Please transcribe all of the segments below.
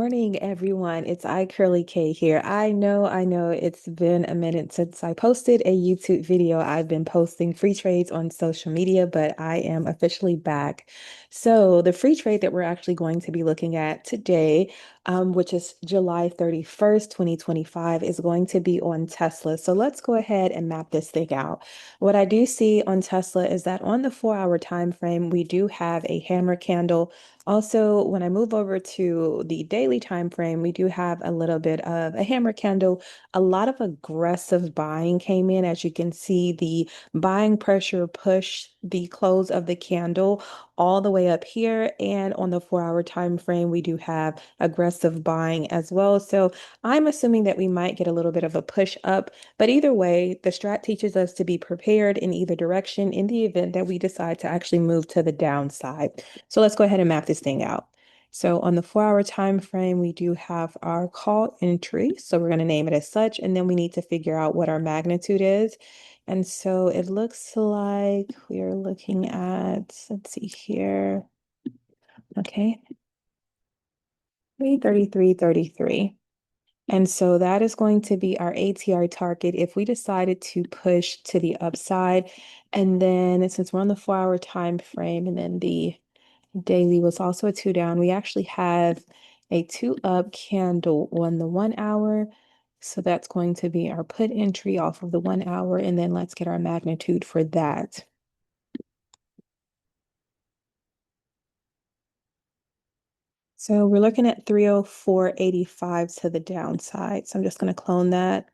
morning, everyone. It's Curly K here. I know it's been a minute since I posted a YouTube video. I've been posting free trades on social media, but I am officially back. So, the free trade that we're actually going to be looking at today, which is July 31st, 2025, is going to be on Tesla. So, let's go ahead and map this thing out. What I do see on Tesla is that on the 4 hour time frame, we do have a hammer candle. Also, when I move over to the daily time frame, we do have a little bit of a hammer candle. A lot of aggressive buying came in. As you can see, the buying pressure pushed the close of the candle all the way up here. And on the 4 hour time frame, we do have aggressive buying as well. So I'm assuming that we might get a little bit of a push up. But either way, the strat teaches us to be prepared in either direction in the event that we decide to actually move to the downside. So let's go ahead and map this thing out. So on the 4 hour time frame, we do have our call entry. So we're going to name it as such, and then we need to figure out what our magnitude is. And so it looks like we are looking at, let's see here. Okay, 333.33. And so that is going to be our ATR target if we decided to push to the upside. And then since we're on the 4 hour time frame, and then the daily was also a two down. We actually have a two up candle on the 1 hour. So that's going to be our put entry off of the 1 hour. And then let's get our magnitude for that. So we're looking at 304.85 to the downside. So I'm just going to clone that.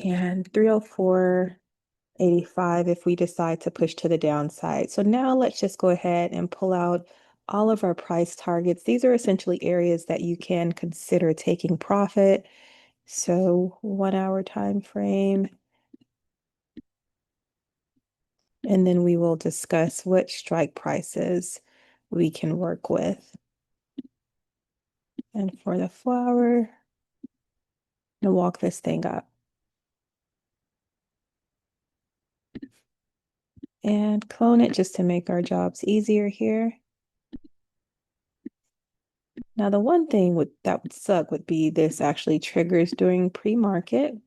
And 304.85 if we decide to push to the downside. So now let's just go ahead and pull out all of our price targets. These are essentially areas that you can consider taking profit. So 1 hour time frame. And then we will discuss what strike prices we can work with. And for the 4 hour, I'm gonna walk this thing up. And clone it just to make our jobs easier here. Now, the one thing that would suck would be this actually triggers during pre-market.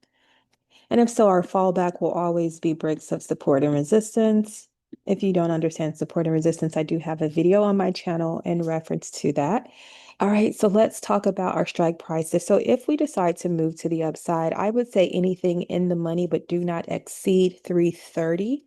And if so, our fallback will always be breaks of support and resistance. If you don't understand support and resistance, I do have a video on my channel in reference to that. All right, so let's talk about our strike prices. So if we decide to move to the upside, I would say anything in the money, but do not exceed 330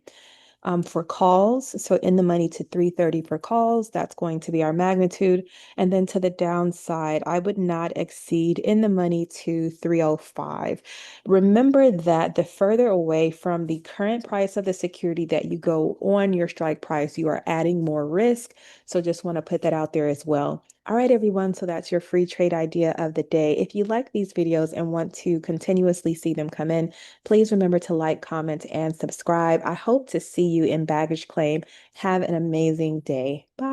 for calls. So in the money to 330 for calls, that's going to be our magnitude. And then to the downside, I would not exceed in the money to 305. Remember that the further away from the current price of the security that you go on your strike price, you are adding more risk. So just want to put that out there as well. All right, everyone. So that's your free trade idea of the day. If you like these videos and want to continuously see them come in, please remember to like, comment, and subscribe. I hope to see you in baggage claim. Have an amazing day. Bye.